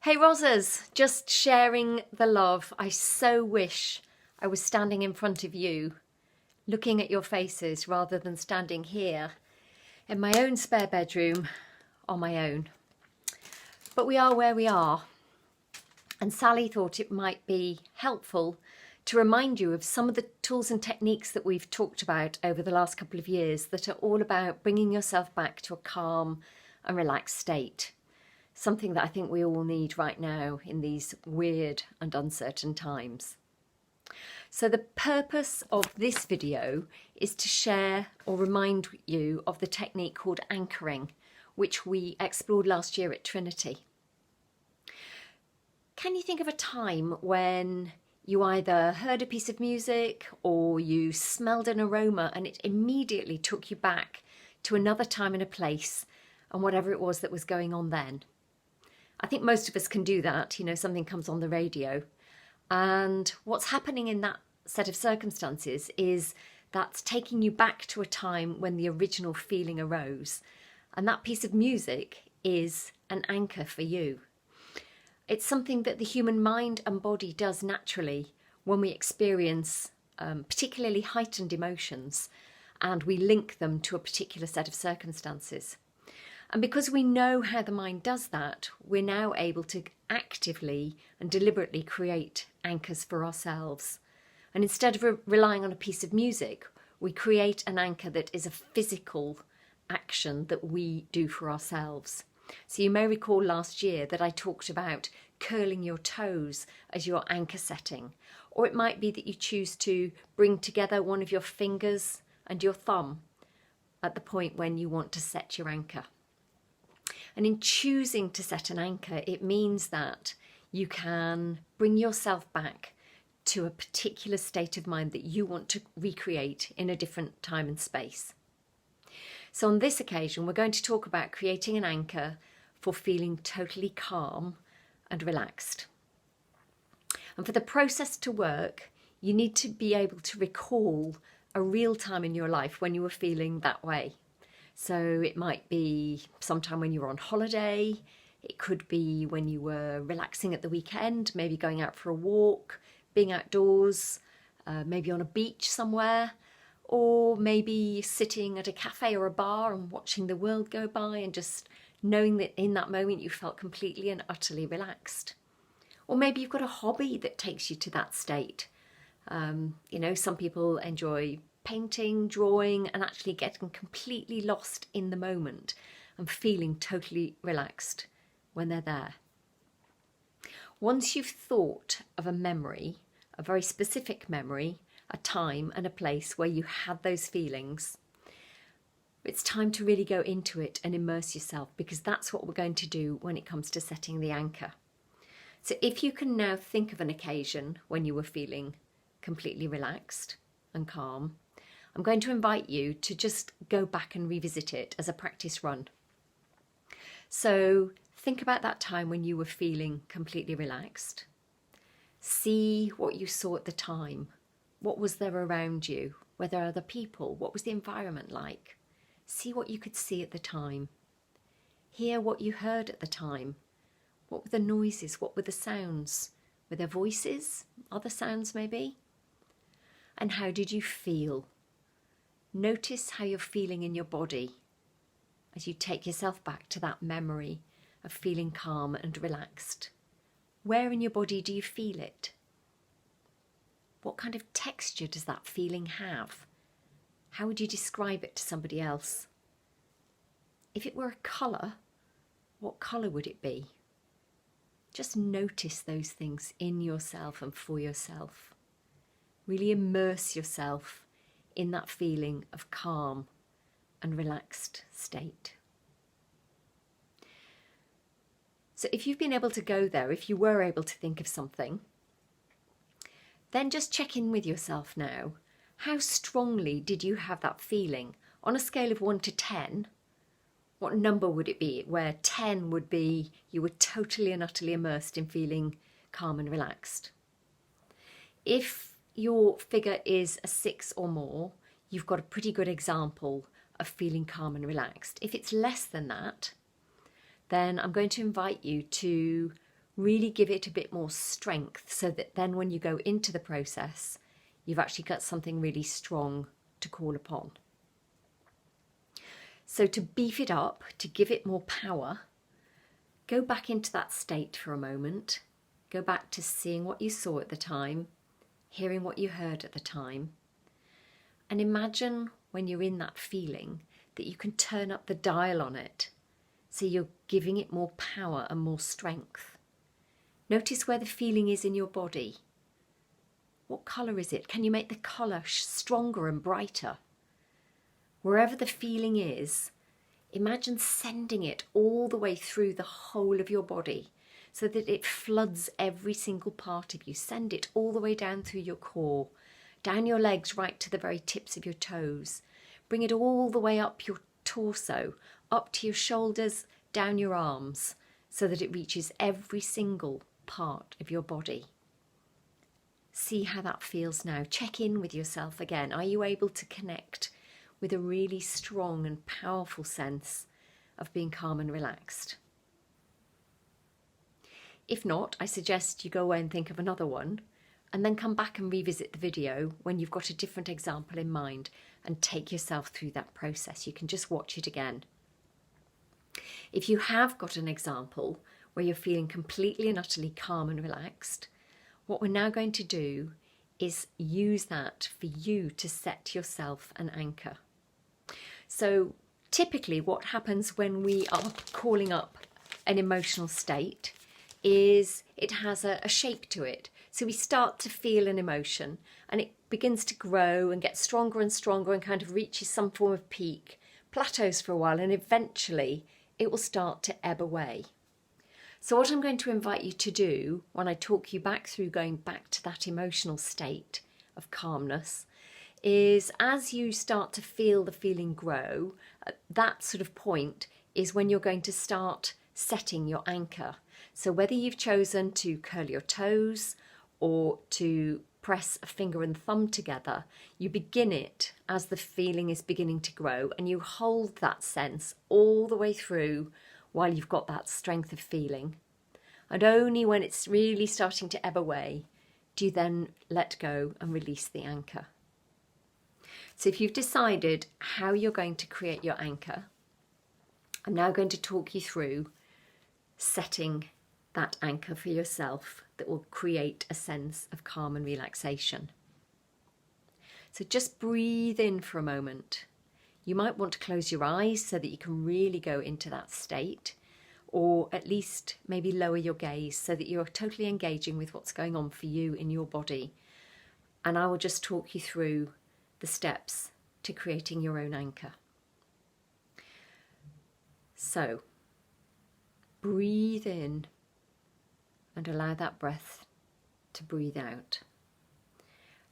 Hey Rosas, just sharing the love. I so wish I was standing in front of you, looking at your faces rather than standing here in my own spare bedroom on my own. But we are where we are. And Sally thought it might be helpful to remind you of some of the tools and techniques that we've talked about over the last couple of years that are all about bringing yourself back to a calm and relaxed state. Something that I think we all need right now in these weird and uncertain times. So the purpose of this video is to share or remind you of the technique called anchoring, which we explored last year at Trinity. Can you think of a time when you either heard a piece of music or you smelled an aroma and it immediately took you back to another time and a place and whatever it was that was going on then? I think most of us can do that. You know, something comes on the radio and what's happening in that set of circumstances is that's taking you back to a time when the original feeling arose, and that piece of music is an anchor for you. It's something that the human mind and body does naturally when we experience particularly heightened emotions and we link them to a particular set of circumstances. And because we know how the mind does that, we're now able to actively and deliberately create anchors for ourselves. And instead of relying on a piece of music, we create an anchor that is a physical action that we do for ourselves. So you may recall last year that I talked about curling your toes as your anchor setting. Or it might be that you choose to bring together one of your fingers and your thumb at the point when you want to set your anchor. And in choosing to set an anchor, it means that you can bring yourself back to a particular state of mind that you want to recreate in a different time and space. So on this occasion, we're going to talk about creating an anchor for feeling totally calm and relaxed. And for the process to work, you need to be able to recall a real time in your life when you were feeling that way. So it might be sometime when you were on holiday, it could be when you were relaxing at the weekend, maybe going out for a walk, being outdoors, maybe on a beach somewhere, or maybe sitting at a cafe or a bar and watching the world go by and just knowing that in that moment you felt completely and utterly relaxed. Or maybe you've got a hobby that takes you to that state. You know, some people enjoy painting, drawing, and actually getting completely lost in the moment and feeling totally relaxed when they're there. Once you've thought of a memory, a very specific memory, a time and a place where you had those feelings, it's time to really go into it and immerse yourself, because that's what we're going to do when it comes to setting the anchor. So if you can now think of an occasion when you were feeling completely relaxed and calm, I'm going to invite you to just go back and revisit it as a practice run. So think about that time when you were feeling completely relaxed. See what you saw at the time. What was there around you? Were there other people? What was the environment like? See what you could see at the time. Hear what you heard at the time. What were the noises? What were the sounds? Were there voices? Other sounds maybe? And how did you feel? Notice how you're feeling in your body as you take yourself back to that memory of feeling calm and relaxed. Where in your body do you feel it? What kind of texture does that feeling have? How would you describe it to somebody else? If it were a colour, what colour would it be? Just notice those things in yourself and for yourself. Really immerse yourself in that feeling of calm and relaxed state. So if you've been able to go there, if you were able to think of something, then just check in with yourself now. How strongly did you have that feeling? On a scale of 1 to 10, what number would it be? Where 10 would be you were totally and utterly immersed in feeling calm and relaxed. If your figure is a 6 or more, you've got a pretty good example of feeling calm and relaxed. If it's less than that, then I'm going to invite you to Really give it a bit more strength so that then when you go into the process, you've actually got something really strong to call upon. So to beef it up, to give it more power, go back into that state for a moment. Go back to seeing what you saw at the time, hearing what you heard at the time, and imagine when you're in that feeling that you can turn up the dial on it, so you're giving it more power and more strength. Notice where the feeling is in your body. What colour is it? Can you make the colour stronger and brighter? Wherever the feeling is, imagine sending it all the way through the whole of your body so that it floods every single part of you. Send it all the way down through your core, down your legs right to the very tips of your toes. Bring it all the way up your torso, up to your shoulders, down your arms, so that it reaches every single part of your body. See how that feels now. Check in with yourself again. Are you able to connect with a really strong and powerful sense of being calm and relaxed? If not, I suggest you go away and think of another one, and then come back and revisit the video when you've got a different example in mind and take yourself through that process. You can just watch it again. If you have got an example where you're feeling completely and utterly calm and relaxed, what we're now going to do is use that for you to set yourself an anchor. So typically what happens when we are calling up an emotional state is it has a shape to it. So we start to feel an emotion and it begins to grow and get stronger and stronger and kind of reaches some form of peak, plateaus for a while, and eventually it will start to ebb away. So what I'm going to invite you to do when I talk you back through going back to that emotional state of calmness is, as you start to feel the feeling grow, at that sort of point is when you're going to start setting your anchor. So whether you've chosen to curl your toes or to press a finger and thumb together, you begin it as the feeling is beginning to grow, and you hold that sense all the way through while you've got that strength of feeling. And only when it's really starting to ebb away do you then let go and release the anchor. So if you've decided how you're going to create your anchor, I'm now going to talk you through setting that anchor for yourself that will create a sense of calm and relaxation. So just breathe in for a moment. You might want to close your eyes so that you can really go into that state, or at least maybe lower your gaze so that you're totally engaging with what's going on for you in your body. And I will just talk you through the steps to creating your own anchor. So breathe in and allow that breath to breathe out.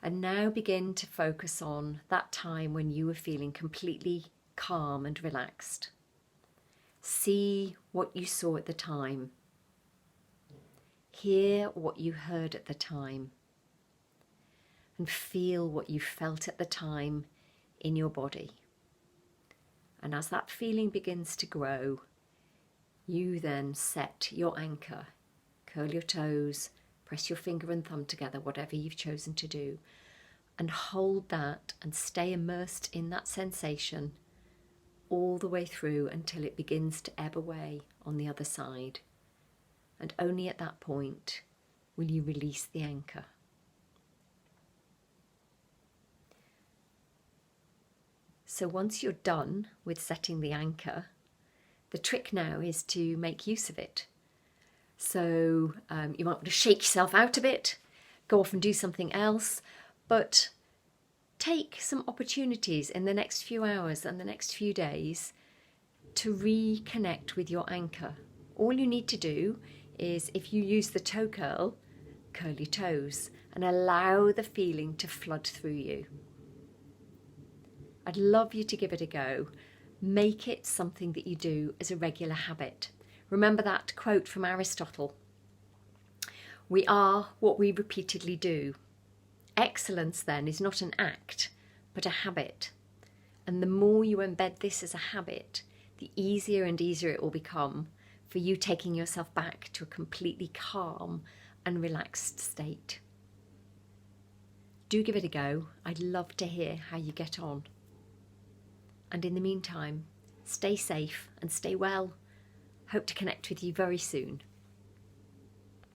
And now begin to focus on that time when you were feeling completely calm and relaxed. See what you saw at the time. Hear what you heard at the time. And feel what you felt at the time in your body. And as that feeling begins to grow, you then set your anchor. Curl your toes, press your finger and thumb together, whatever you've chosen to do, and hold that and stay immersed in that sensation all the way through until it begins to ebb away on the other side. And only at that point will you release the anchor. So once you're done with setting the anchor, the trick now is to make use of it. So you might want to shake yourself out a bit, go off and do something else, but take some opportunities in the next few hours and the next few days to reconnect with your anchor. All you need to do is, if you use the toe curl, curl your toes and allow the feeling to flood through you. I'd love you to give it a go. Make it something that you do as a regular habit. Remember that quote from Aristotle. We are what we repeatedly do. Excellence then is not an act, but a habit. And the more you embed this as a habit, the easier and easier it will become for you taking yourself back to a completely calm and relaxed state. Do give it a go. I'd love to hear how you get on. And in the meantime, stay safe and stay well. Hope to connect with you very soon.